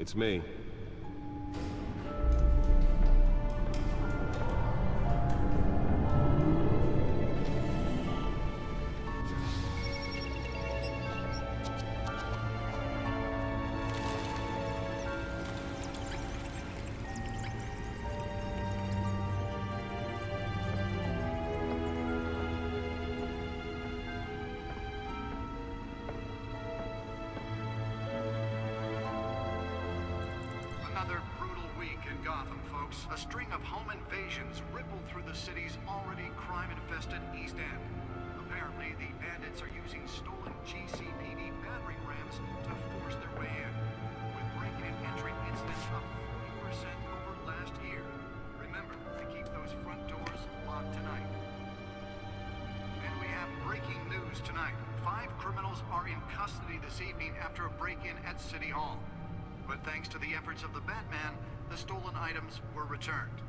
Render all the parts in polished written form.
It's me. Another brutal week in Gotham, folks. A string of home invasions rippled through the city's already crime-infested East End. Apparently, the bandits are using stolen GCPD battering rams to force their way in, with break-in and entry incidents up 40% over last year. Remember to keep those front doors locked tonight. And we have breaking news tonight. 5 criminals are in custody this evening after a break-in at City Hall. But thanks to the efforts of the Batman, the stolen items were returned.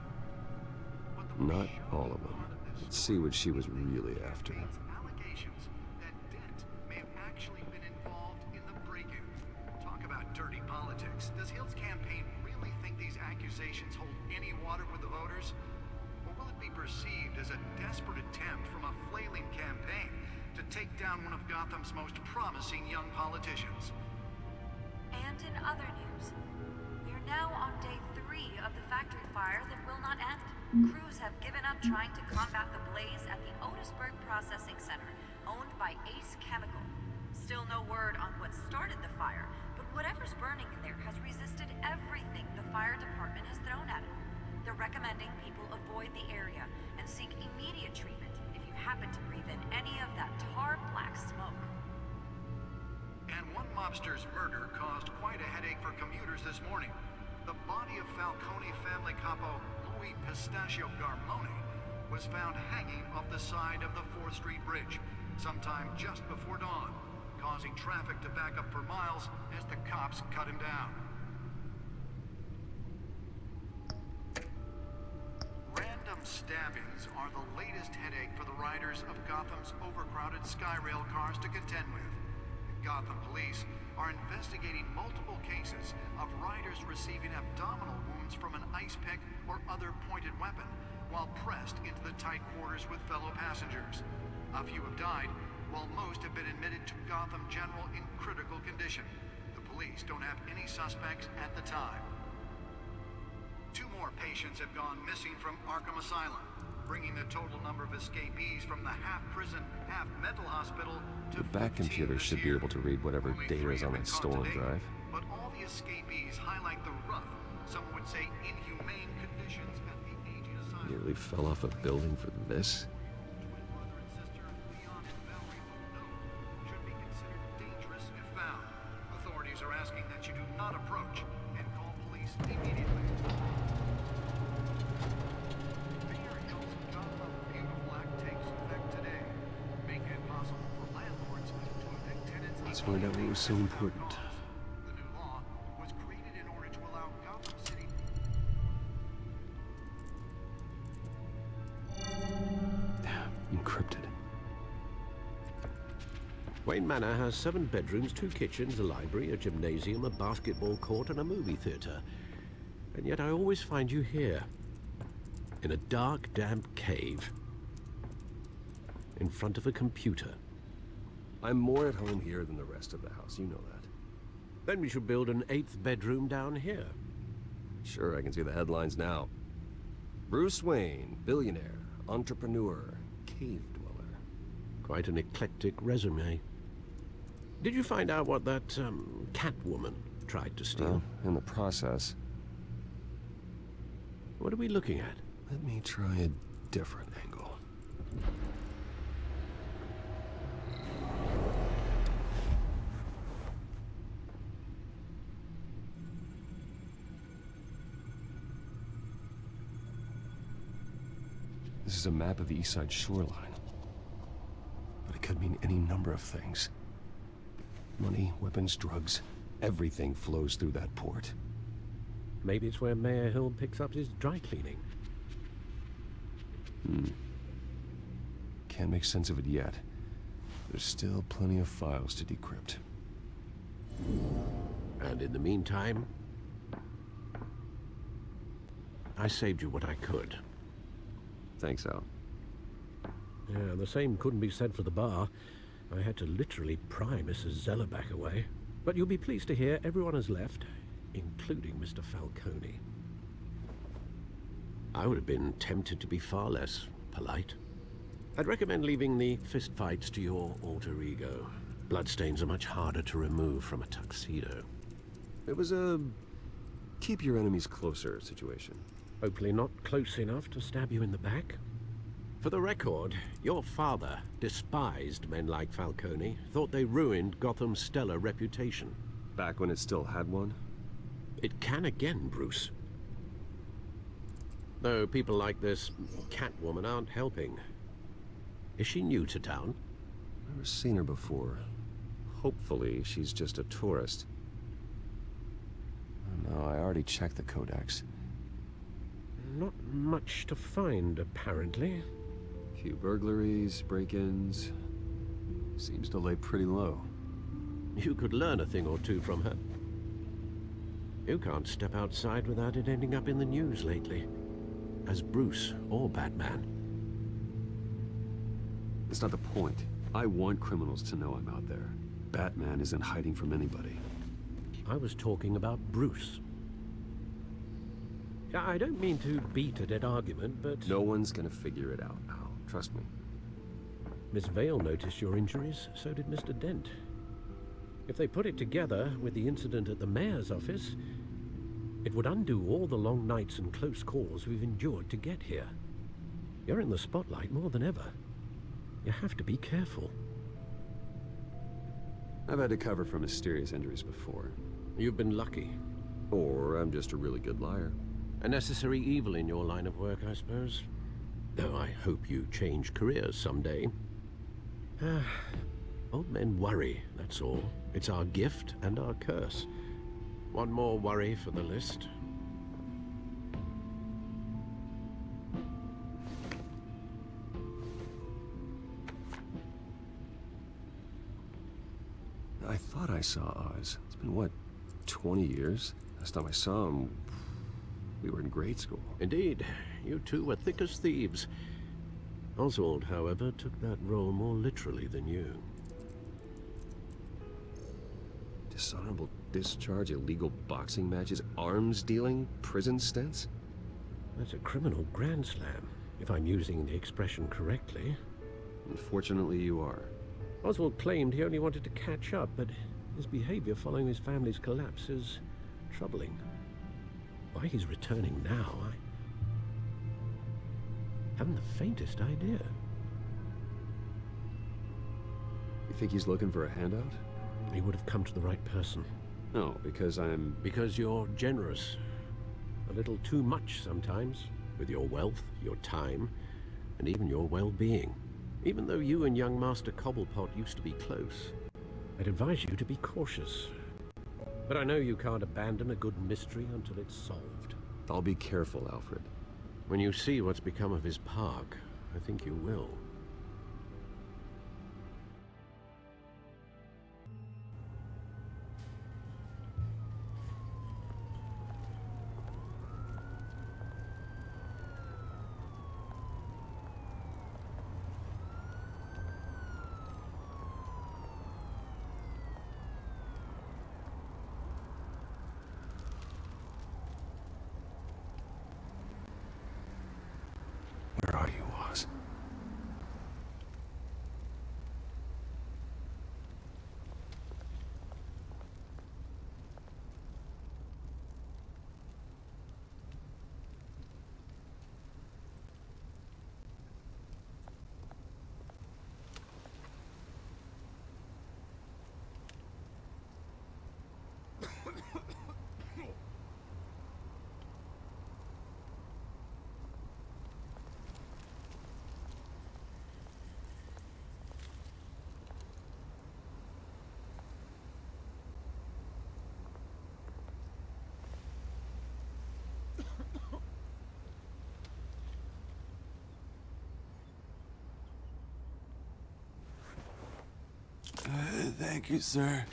Not all of them. Let's see what she was really after. Allegations that Dent may have actually been involved in the break-in. Talk about dirty politics. Does Hill's campaign really think these accusations hold any water with the voters? Or will it be perceived as a desperate attempt from a flailing campaign to take down one of Gotham's most promising young politicians? And in other news, we're now on day 3 of the factory fire that will not end. Crews have given up trying to combat the blaze at the Otisburg Processing Center, owned by Ace Chemical. Still no word on what started the fire, but whatever's burning in there has resisted everything the fire department has thrown at it. They're recommending people avoid the area and seek immediate treatment if you happen to breathe in any of that tar black smoke. And one mobster's murder caused quite a headache for commuters this morning. The body of Falcone family capo Louis Pistachio Garmone was found hanging off the side of the 4th Street Bridge sometime just before dawn, causing traffic to back up for miles as the cops cut him down. Random stabbings are the latest headache for the riders of Gotham's overcrowded Skyrail cars to contend with. Gotham police are investigating multiple cases of riders receiving abdominal wounds from an ice pick or other pointed weapon while pressed into the tight quarters with fellow passengers. A few have died, while most have been admitted to Gotham General in critical condition. The police don't have any suspects at the time. 2 more patients have gone missing from Arkham Asylum, bringing the total number of escapees from the half-prison, half-mental hospital to The back computer should be able to read whatever data is on that stolen drive. But all the escapees highlight the rough, some would say inhumane conditions at the aging asylum. Nearly fell off a building for this. Twin brother and sister, Leon and Valerie Bono, should be considered dangerous if found. Authorities are asking that you do not approach and call police immediately. Mayor Hill's Gotham Beautiful Act takes effect today, making it possible for landlords to evict tenants. Let's find out what was so important. The new law was created in order to allow Gotham City. Encrypted. Wayne Manor has 7 bedrooms, 2 kitchens, a library, a gymnasium, a basketball court, and a movie theater. And yet I always find you here, in a dark, damp cave, in front of a computer. I'm more at home here than the rest of the house, you know that. Then we should build an 8th bedroom down here. Sure, I can see the headlines now. Bruce Wayne, billionaire, entrepreneur, cave dweller. Quite an eclectic resume. Did you find out what that, Catwoman tried to steal? Well, in the process. What are we looking at? Let me try a different angle. This is a map of the East Side shoreline. But it could mean any number of things. Money, weapons, drugs, everything flows through that port. Maybe it's where Mayor Hill picks up his dry cleaning. Can't make sense of it yet. There's still plenty of files to decrypt. And in the meantime, I saved you what I could. Thanks, Al. Yeah, the same couldn't be said for the bar. I had to literally pry Mrs. Zellerback away. But you'll be pleased to hear everyone has left, including Mr. Falcone. I would have been tempted to be far less polite. I'd recommend leaving the fistfights to your alter ego. Bloodstains are much harder to remove from a tuxedo. It was a keep your enemies closer situation. Hopefully not close enough to stab you in the back. For the record, your father despised men like Falcone, thought they ruined Gotham's stellar reputation. Back when it still had one? It can again, Bruce. Though people like this Catwoman aren't helping. Is she new to town? Never seen her before. Hopefully, she's just a tourist. Oh, no, I already checked the codex. Not much to find, apparently. Few burglaries, break-ins. Seems to lay pretty low. You could learn a thing or two from her. You can't step outside without it ending up in the news lately. As Bruce or Batman. That's not the point. I want criminals to know I'm out there. Batman isn't hiding from anybody. I was talking about Bruce. I don't mean to beat a dead argument, but... No one's gonna figure it out, Al. Trust me. Miss Vale noticed your injuries, so did Mr. Dent. If they put it together with the incident at the mayor's office, it would undo all the long nights and close calls we've endured to get here. You're in the spotlight more than ever. You have to be careful. I've had to cover for mysterious injuries before. You've been lucky. Or I'm just a really good liar. A necessary evil in your line of work, I suppose. Though I hope you change careers someday. Old men worry, that's all. It's our gift and our curse. One more worry for the list. I thought I saw Oz. It's been, what, 20 years? Last time I saw him, we were in grade school. Indeed. You two were thick as thieves. Oswald, however, took that role more literally than you. Dishonorable discharge, illegal boxing matches, arms dealing, prison stints? That's a criminal grand slam, if I'm using the expression correctly. Unfortunately, you are. Oswald claimed he only wanted to catch up, but his behavior following his family's collapse is troubling. Why he's returning now, I haven't the faintest idea. You think he's looking for a handout? He would have come to the right person. No, because I'm... Because you're generous. A little too much sometimes, with your wealth, your time, and even your well-being. Even though you and young Master Cobblepot used to be close, I'd advise you to be cautious. But I know you can't abandon a good mystery until it's solved. I'll be careful, Alfred. When you see what's become of his park, I think you will. Where are you, Oz? Thank you, sir.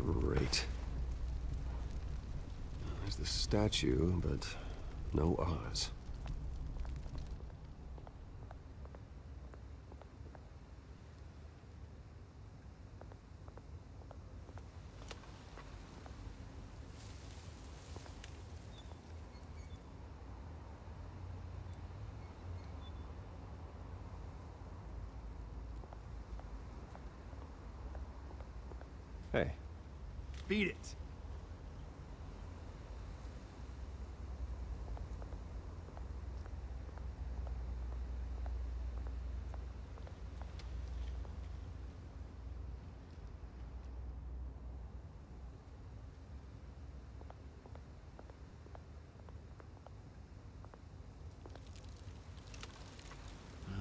Great. There's the statue, but no Oz. Hey. Beat it.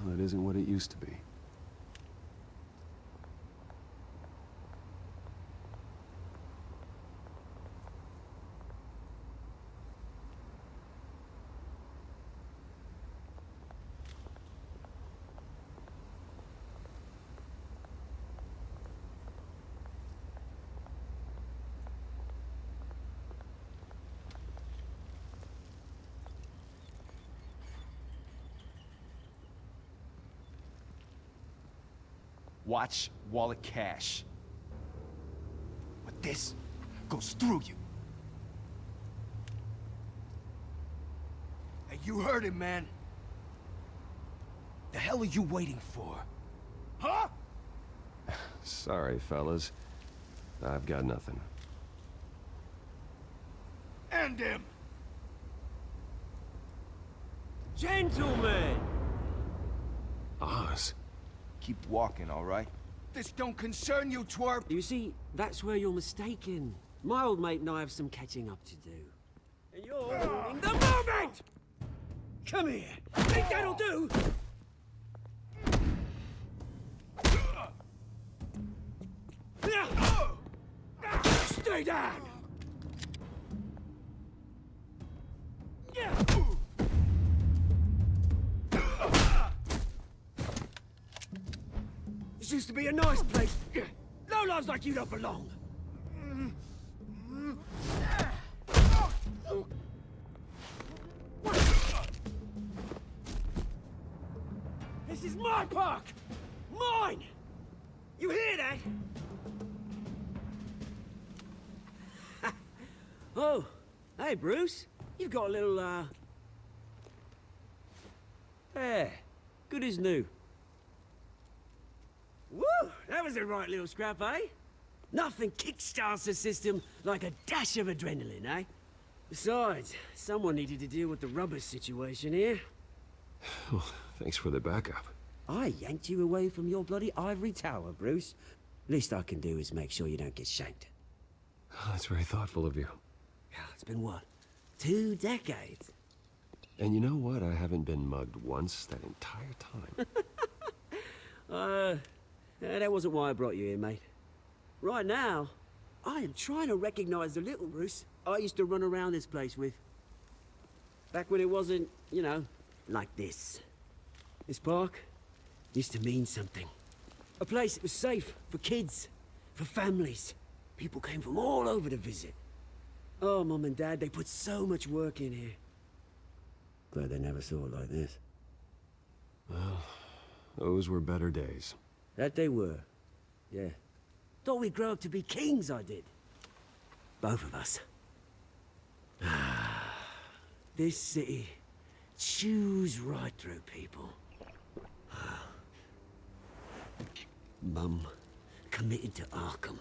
Well, it isn't what it used to be. Watch wallet cash. But this goes through you. Hey, you heard him, man. The hell are you waiting for? Huh? Sorry, fellas. I've got nothing. End him! Gentlemen! Oz? Keep walking, all right? This don't concern you, twerp! You see, that's where you're mistaken. My old mate and I have some catching up to do. And you're ruining the moment! Come here! Think that'll do? Stay down! This used to be a nice place. No lives like you don't belong. This is my park! Mine! You hear that? Oh, hey Bruce. You've got a little, Yeah, good as new. Woo! That was a right little scrap, eh? Nothing kickstarts the system like a dash of adrenaline, eh? Besides, someone needed to deal with the rubber situation here. Well, thanks for the backup. I yanked you away from your bloody ivory tower, Bruce. Least I can do is make sure you don't get shanked. Oh, that's very thoughtful of you. It's been what? 2 decades? And you know what? I haven't been mugged once that entire time. That wasn't why I brought you here, mate. Right now, I am trying to recognize the little Bruce I used to run around this place with. Back when it wasn't, you know, like this. This park used to mean something. A place that was safe for kids, for families. People came from all over to visit. Oh, Mum and Dad, they put so much work in here. Glad they never saw it like this. Well, those were better days. That they were. Yeah. Thought we'd grow up to be kings, I did. Both of us. This city chews right through people. Mum committed to Arkham.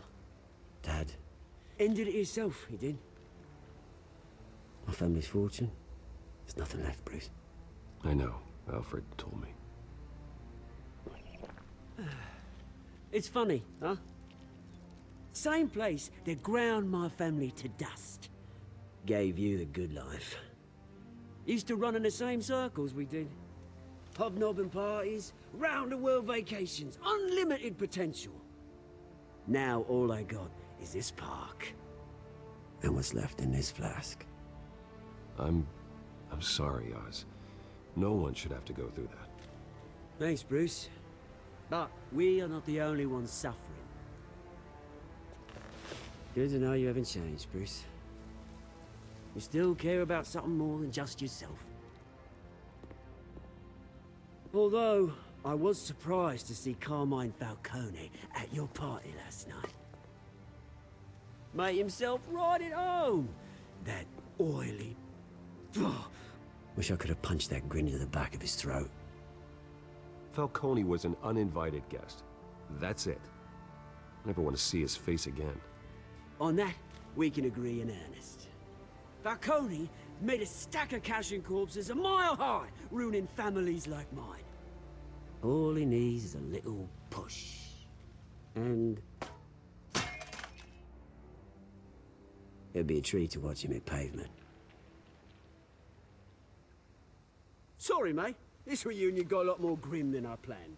Dad ended it himself, he did. My family's fortune. There's nothing left, Bruce. I know. Alfred told me. It's funny, huh? Same place that ground my family to dust. Gave you the good life. Used to run in the same circles we did. Hobnobbing parties, round-the-world vacations, unlimited potential. Now all I got is this park. And what's left in this flask. I'm sorry, Oz. No one should have to go through that. Thanks, Bruce. But we are not the only ones suffering. Good to know you haven't changed, Bruce. You still care about something more than just yourself. Although, I was surprised to see Carmine Falcone at your party last night. Made himself right at home. That oily... Ugh. Wish I could have punched that grin into the back of his throat. Falcone was an uninvited guest. That's it. I never want to see his face again. On that, we can agree in earnest. Falcone made a stack of cash and corpses a mile high, ruining families like mine. All he needs is a little push. And... it'd be a treat to watch him hit pavement. Sorry, mate. This reunion got a lot more grim than I planned.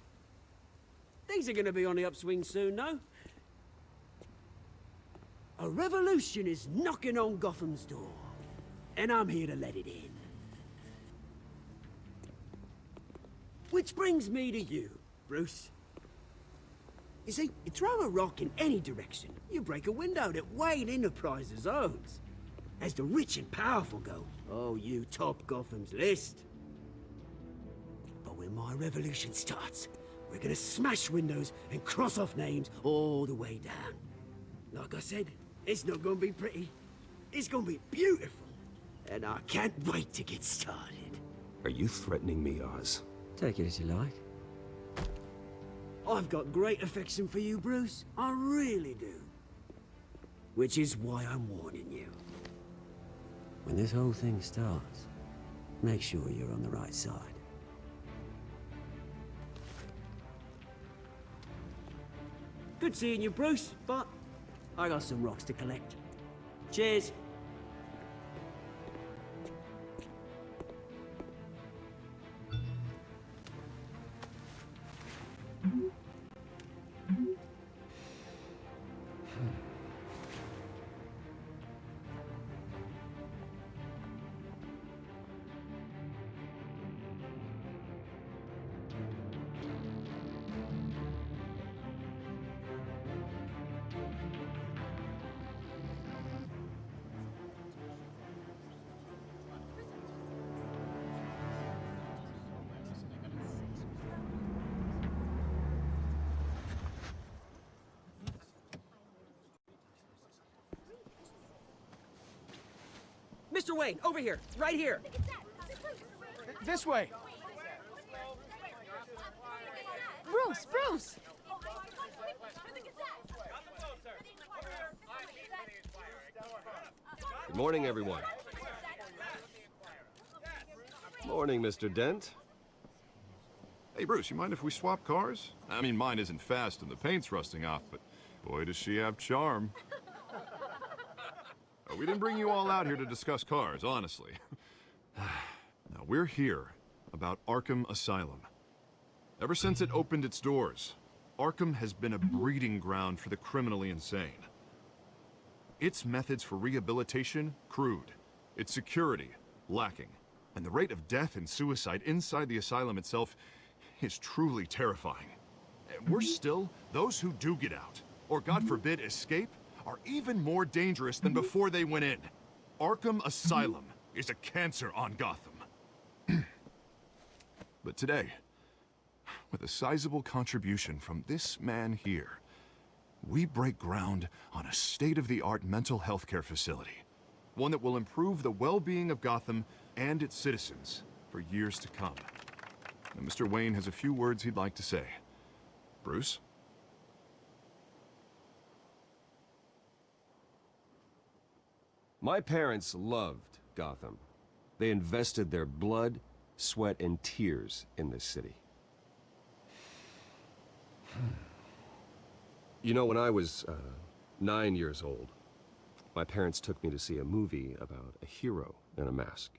Things are gonna be on the upswing soon, no? A revolution is knocking on Gotham's door, and I'm here to let it in. Which brings me to you, Bruce. You see, you throw a rock in any direction, you break a window that Wayne Enterprises owns. As the rich and powerful go, oh, you top Gotham's list. But when my revolution starts, we're gonna smash windows and cross off names all the way down. Like I said, it's not gonna be pretty. It's gonna be beautiful. And I can't wait to get started. Are you threatening me, Oz? Take it as you like. I've got great affection for you, Bruce. I really do. Which is why I'm warning you. When this whole thing starts, make sure you're on the right side. Good seeing you, Bruce, but I got some rocks to collect. Cheers. Mr. Wayne, over here, right here. This way! Bruce! Good morning, everyone. Morning, Mr. Dent. Hey, Bruce, you mind if we swap cars? I mean, mine isn't fast and the paint's rusting off, but boy, does she have charm. We didn't bring you all out here to discuss cars, honestly. Now, we're here about Arkham Asylum. Ever since it opened its doors, Arkham has been a breeding ground for the criminally insane. Its methods for rehabilitation, crude. Its security, lacking. And the rate of death and suicide inside the asylum itself is truly terrifying. And worse still, those who do get out, or God forbid, escape, are even more dangerous than before they went in. Arkham Asylum is a cancer on Gotham. But today, with a sizable contribution from this man here, we break ground on a state-of-the-art mental health care facility. One that will improve the well-being of Gotham and its citizens for years to come. Now, Mr. Wayne has a few words he'd like to say. Bruce? My parents loved Gotham. They invested their blood, sweat, and tears in this city. You know, when I was 9 years old, my parents took me to see a movie about a hero in a mask.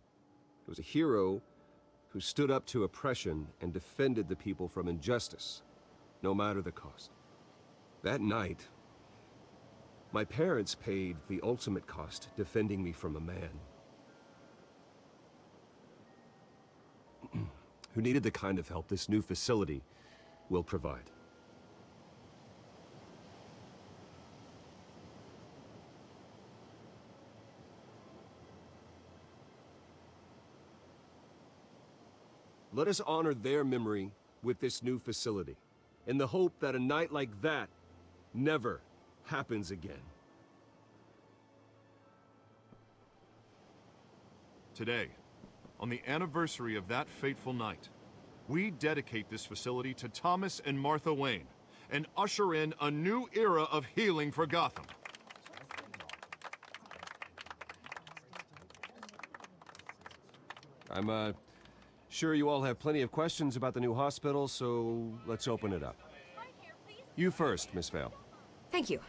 It was a hero who stood up to oppression and defended the people from injustice, no matter the cost. That night, my parents paid the ultimate cost defending me from a man who needed the kind of help this new facility will provide. Let us honor their memory with this new facility, in the hope that a night like that never happens again. Today, on the anniversary of that fateful night, we dedicate this facility to Thomas and Martha Wayne and usher in a new era of healing for Gotham. I'm sure you all have plenty of questions about the new hospital, so let's open it up. You first, Miss Vale. Thank you.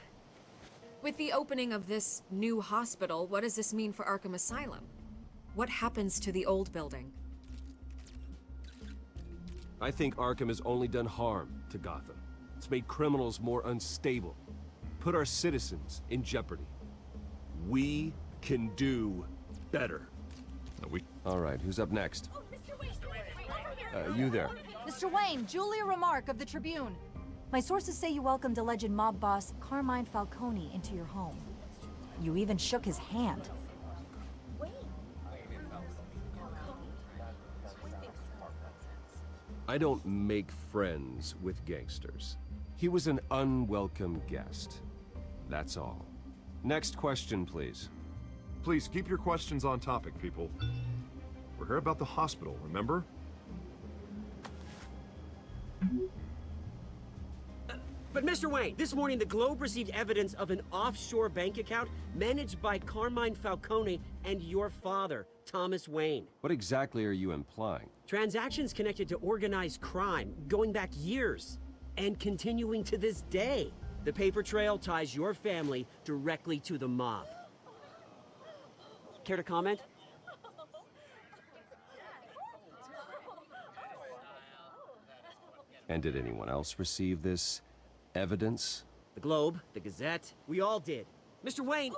With the opening of this new hospital, what does this mean for Arkham Asylum? What happens to the old building? I think Arkham has only done harm to Gotham. It's made criminals more unstable, put our citizens in jeopardy. We can do better. All right, who's up next? You there. Mr. Wayne, Julia Remark of the Tribune. My sources say you welcomed alleged mob boss Carmine Falcone into your home. You even shook his hand. I don't make friends with gangsters. He was an unwelcome guest. That's all. Next question, please. Please keep your questions on topic, people. We're here about the hospital, remember? But Mr. Wayne, this morning the Globe received evidence of an offshore bank account managed by Carmine Falcone and your father, Thomas Wayne. What exactly are you implying? Transactions connected to organized crime, going back years, and continuing to this day. The paper trail ties your family directly to the mob. Care to comment? And did anyone else receive this evidence? The Globe, the Gazette, we all did. Mr. Wayne,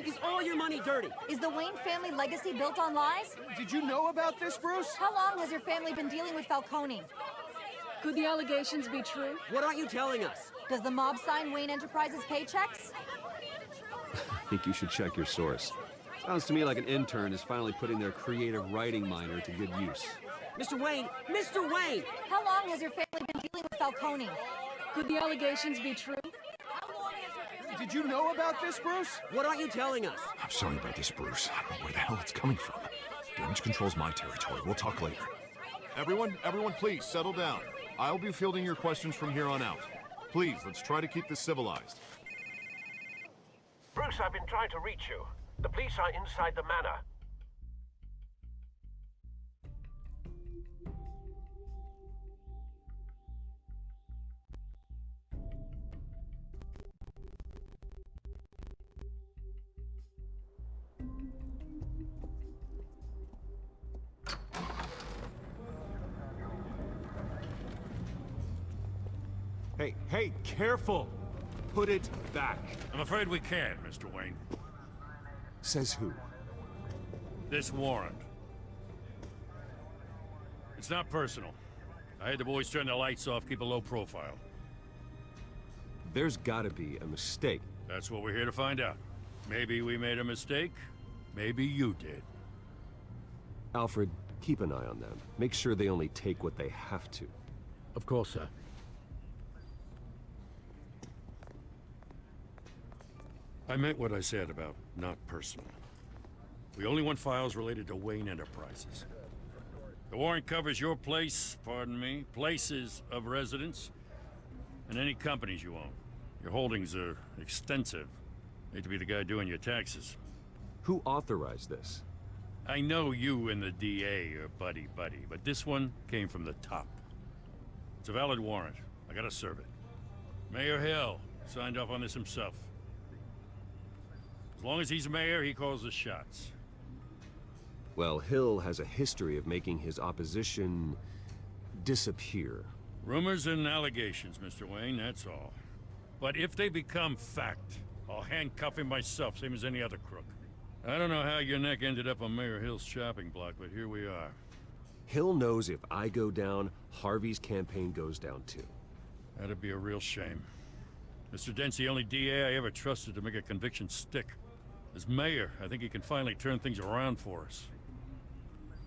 is all your money dirty? Is the Wayne family legacy built on lies? Did you know about this, Bruce? How long has your family been dealing with Falcone? Could the allegations be true? What aren't you telling us? Does the mob sign Wayne Enterprises paychecks? I think you should check your source. Sounds to me like an intern is finally putting their creative writing minor to good use. Mr. Wayne! How long has your family been dealing with Falcone? Could the allegations be true? Did you know about this, Bruce? What aren't you telling us? I'm sorry about this, Bruce. I don't know where the hell it's coming from. Damage control's my territory. We'll talk later. Everyone, please, settle down. I'll be fielding your questions from here on out. Please, let's try to keep this civilized. Bruce, I've been trying to reach you. The police are inside the manor. Hey, careful! Put it back. I'm afraid we can't, Mr. Wayne. Says who? This warrant. It's not personal. I had the boys turn the lights off, keep a low profile. There's gotta be a mistake. That's what we're here to find out. Maybe we made a mistake. Maybe you did. Alfred, keep an eye on them. Make sure they only take what they have to. Of course, sir. I meant what I said about not personal. We only want files related to Wayne Enterprises. The warrant covers your place, pardon me, places of residence, and any companies you own. Your holdings are extensive. Hate to be the guy doing your taxes. Who authorized this? I know you and the DA are buddy-buddy, but this one came from the top. It's a valid warrant. I gotta serve it. Mayor Hill signed off on this himself. As long as he's mayor, he calls the shots. Well, Hill has a history of making his opposition disappear. Rumors and allegations, Mr. Wayne, that's all. But if they become fact, I'll handcuff him myself, same as any other crook. I don't know how your neck ended up on Mayor Hill's chopping block, but here we are. Hill knows if I go down, Harvey's campaign goes down too. That'd be a real shame. Mr. Dent's the only DA I ever trusted to make a conviction stick. As mayor, I think he can finally turn things around for us.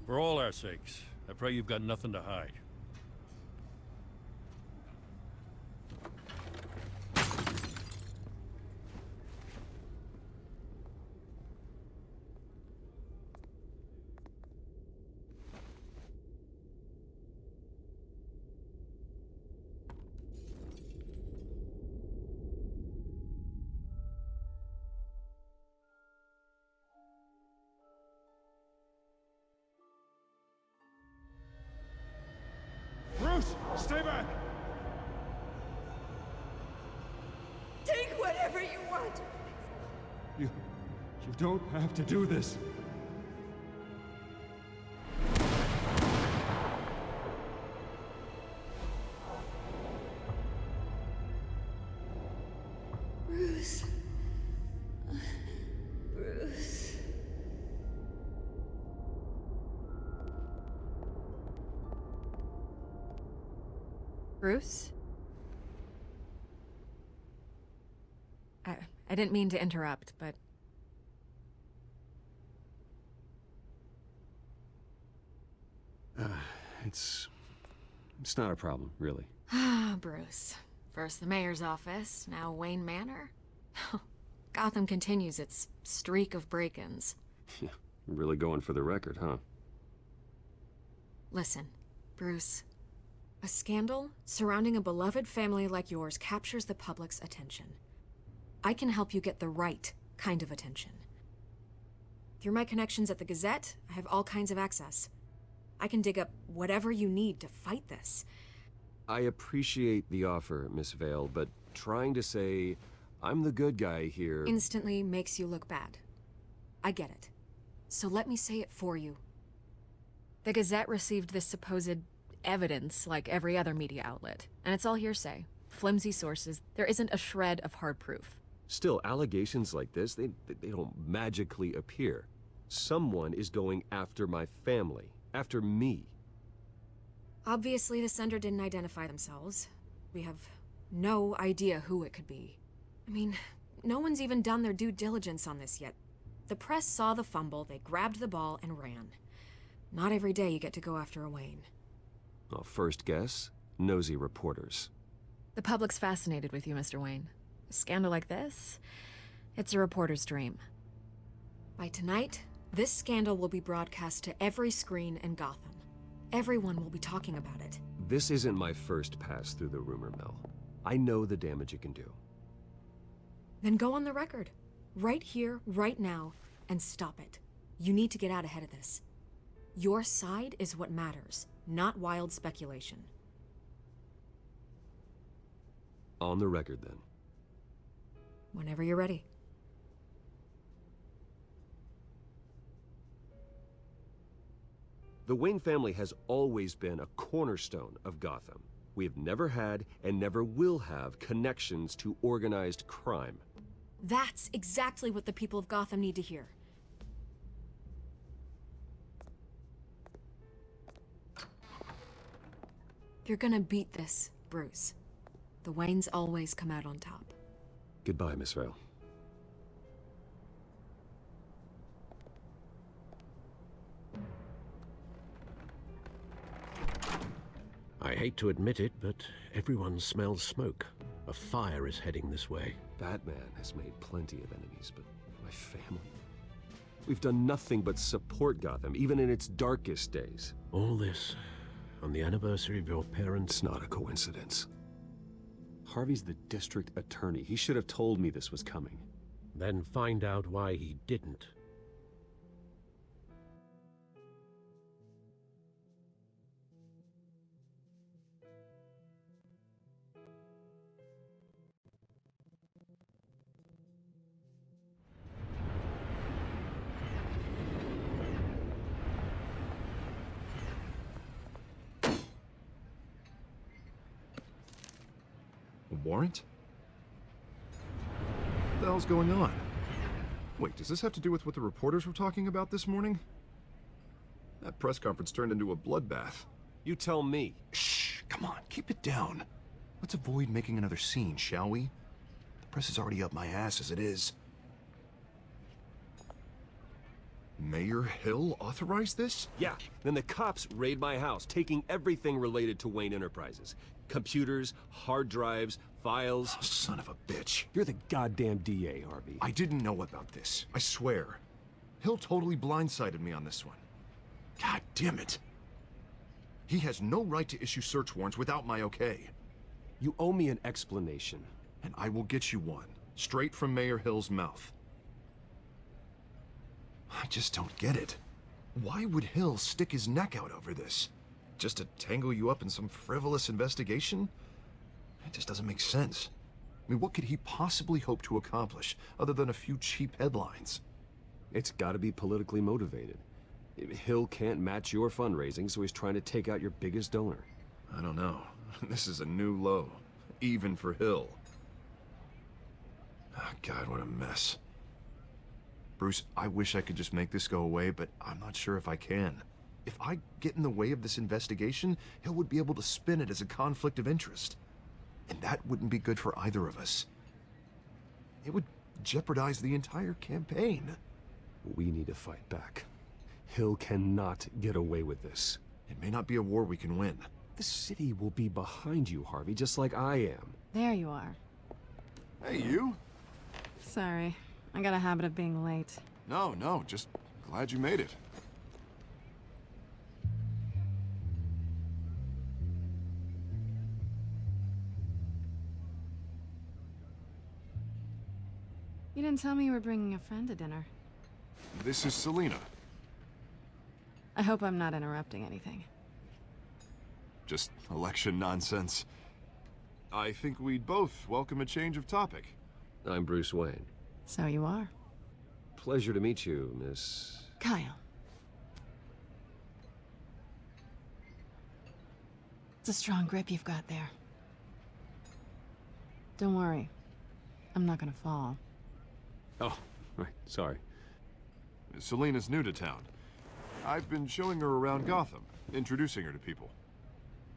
For all our sakes, I pray you've got nothing to hide. Bruce, stay back! Take whatever you want! You don't have to do this. Bruce. Bruce. Bruce? I didn't mean to interrupt, but... It's not a problem, really. Ah, Bruce. First the mayor's office, now Wayne Manor. Gotham continues its streak of break-ins. Yeah, really going for the record, huh? Listen, Bruce. A scandal surrounding a beloved family like yours captures the public's attention. I can help you get the right kind of attention. Through my connections at the Gazette, I have all kinds of access. I can dig up whatever you need to fight this. I appreciate the offer, Miss Vale, but trying to say I'm the good guy here... Instantly makes you look bad. I get it. So let me say it for you. The Gazette received this supposed evidence like every other media outlet, and it's all hearsay. Flimsy sources. There isn't a shred of hard proof. Still, allegations like this, they don't magically appear. Someone is going after my family. After me. Obviously, the sender didn't identify themselves. We have no idea who it could be. I mean, no one's even done their due diligence on this yet. The press saw the fumble, they grabbed the ball and ran. Not every day you get to go after a Wayne. Well, first guess, nosy reporters. The public's fascinated with you, Mr. Wayne. A scandal like this, it's a reporter's dream. By tonight, this scandal will be broadcast to every screen in Gotham. Everyone will be talking about it. This isn't my first pass through the rumor mill. I know the damage it can do. Then go on the record. Right here, right now, and stop it. You need to get out ahead of this. Your side is what matters, not wild speculation. On the record, then. Whenever you're ready. The Wayne family has always been a cornerstone of Gotham. We have never had and never will have connections to organized crime. That's exactly what the people of Gotham need to hear. You're gonna beat this, Bruce. The Waynes always come out on top. Goodbye, Miss Vale. I hate to admit it, but everyone smells smoke. A fire is heading this way. Batman has made plenty of enemies, but my family? We've done nothing but support Gotham, even in its darkest days. All this on the anniversary of your parents'... It's not a coincidence. Harvey's the district attorney. He should have told me this was coming. Then find out why he didn't. Warrant? What the hell's going on? Wait, does this have to do with what the reporters were talking about this morning? That press conference turned into a bloodbath. You tell me. Shh, come on, keep it down. Let's avoid making another scene, shall we? The press is already up my ass as it is. Mayor Hill authorized this? Yeah, then the cops raid my house, taking everything related to Wayne Enterprises. Computers, hard drives, files. Oh, son of a bitch. You're the goddamn DA, Harvey. I didn't know about this. I swear. Hill totally blindsided me on this one. God damn it. He has no right to issue search warrants without my okay. You owe me an explanation. And I will get you one, straight from Mayor Hill's mouth. I just don't get it. Why would Hill stick his neck out over this? Just to tangle you up in some frivolous investigation? It just doesn't make sense. I mean, what could he possibly hope to accomplish other than a few cheap headlines? It's gotta be politically motivated. Hill can't match your fundraising, so he's trying to take out your biggest donor. I don't know. This is a new low, even for Hill. Oh, God, what a mess. Bruce, I wish I could just make this go away, but I'm not sure if I can. If I get in the way of this investigation, Hill would be able to spin it as a conflict of interest. And that wouldn't be good for either of us. It would jeopardize the entire campaign. We need to fight back. Hill cannot get away with this. It may not be a war we can win. The city will be behind you, Harvey, just like I am. There you are. Hey, you? Sorry. I got a habit of being late. No, just glad you made it. You didn't tell me you were bringing a friend to dinner. This is Selena. I hope I'm not interrupting anything. Just election nonsense. I think we'd both welcome a change of topic. I'm Bruce Wayne. So you are. Pleasure to meet you, Miss... Kyle. It's a strong grip you've got there. Don't worry. I'm not gonna fall. Oh, right, sorry. Selena's new to town. I've been showing her around Gotham, introducing her to people.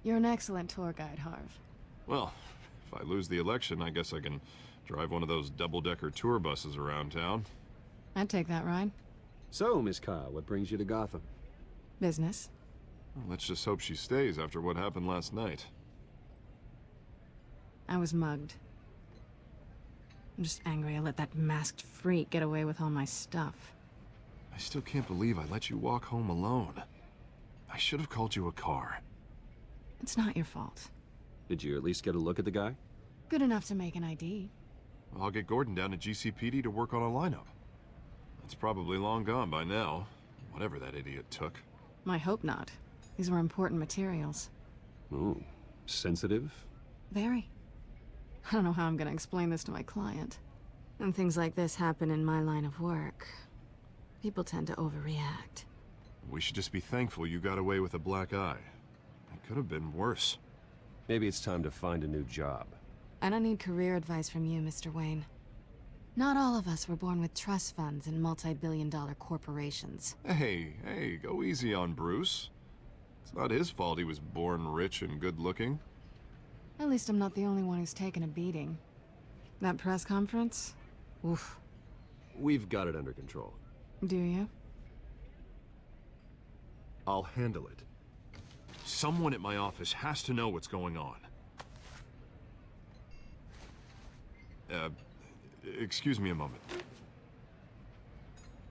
You're an excellent tour guide, Harv. Well, if I lose the election, I guess I can drive one of those double-decker tour buses around town. I'd take that ride. So, Miss Kyle, what brings you to Gotham? Business. Well, let's just hope she stays after what happened last night. I was mugged. I'm just angry I let that masked freak get away with all my stuff. I still can't believe I let you walk home alone. I should have called you a car. It's not your fault. Did you at least get a look at the guy? Good enough to make an ID. Well, I'll get Gordon down to GCPD to work on a lineup. That's probably long gone by now, whatever that idiot took. I hope not. These were important materials. Ooh, sensitive? Very. I don't know how I'm gonna explain this to my client. And things like this happen in my line of work. People tend to overreact. We should just be thankful you got away with a black eye. It could have been worse. Maybe it's time to find a new job. I don't need career advice from you, Mr. Wayne. Not all of us were born with trust funds and multi-billion-dollar corporations. Hey, go easy on Bruce. It's not his fault he was born rich and good-looking. At least I'm not the only one who's taken a beating. That press conference? Oof. We've got it under control. Do you? I'll handle it. Someone at my office has to know what's going on. Excuse me a moment.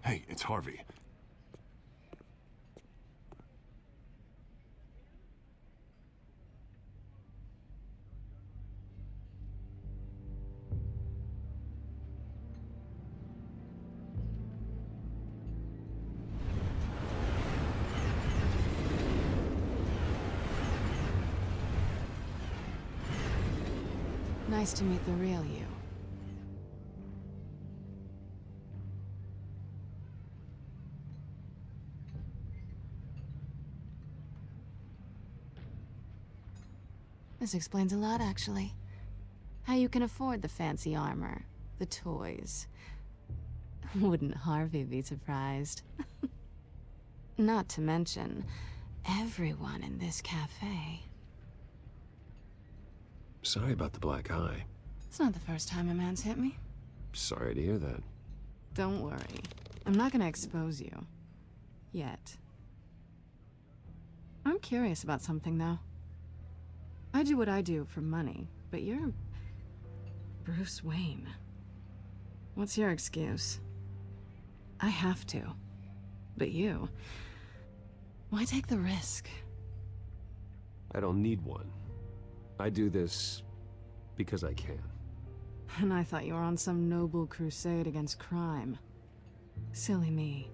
Hey, it's Harvey. Nice to meet the real you. This explains a lot, actually. How you can afford the fancy armor, the toys. Wouldn't Harvey be surprised? Not to mention, everyone in this cafe. Sorry about the black eye. It's not the first time a man's hit me. Sorry to hear that. Don't worry. I'm not gonna expose you. Yet. I'm curious about something, though. I do what I do for money, but you're... Bruce Wayne. What's your excuse? I have to. But you... Why take the risk? I don't need one. I do this because I can. And I thought you were on some noble crusade against crime. Silly me.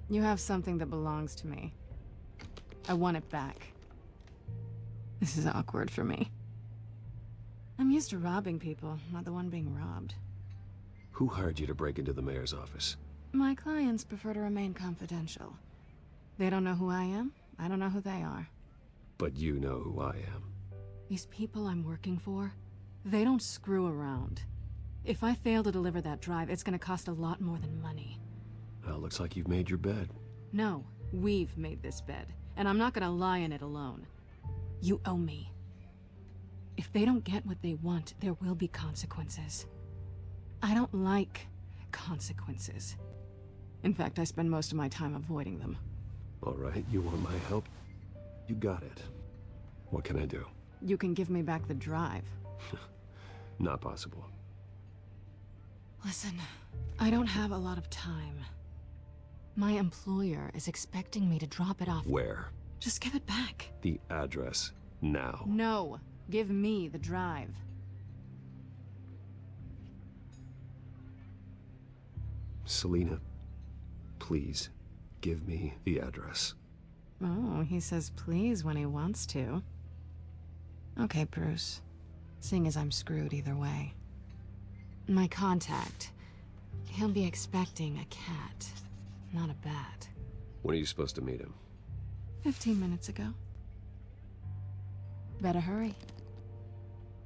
You have something that belongs to me. I want it back. This is awkward for me. I'm used to robbing people, not the one being robbed. Who hired you to break into the mayor's office? My clients prefer to remain confidential. They don't know who I am, I don't know who they are. But you know who I am. These people I'm working for, they don't screw around. If I fail to deliver that drive, it's gonna cost a lot more than money. Well, looks like you've made your bed. No, we've made this bed, and I'm not gonna lie in it alone. You owe me. If they don't get what they want, there will be consequences. I don't like consequences. In fact, I spend most of my time avoiding them. All right, you want my help? You got it. What can I do? You can give me back the drive. Not possible. Listen, I don't have a lot of time. My employer is expecting me to drop it off. Where? Just give it back. The address, now. No, give me the drive. Selina, please, give me the address. Oh, he says please when he wants to. Okay, Bruce. Seeing as I'm screwed either way. My contact. He'll be expecting a cat, not a bat. When are you supposed to meet him? 15 minutes ago. Better hurry.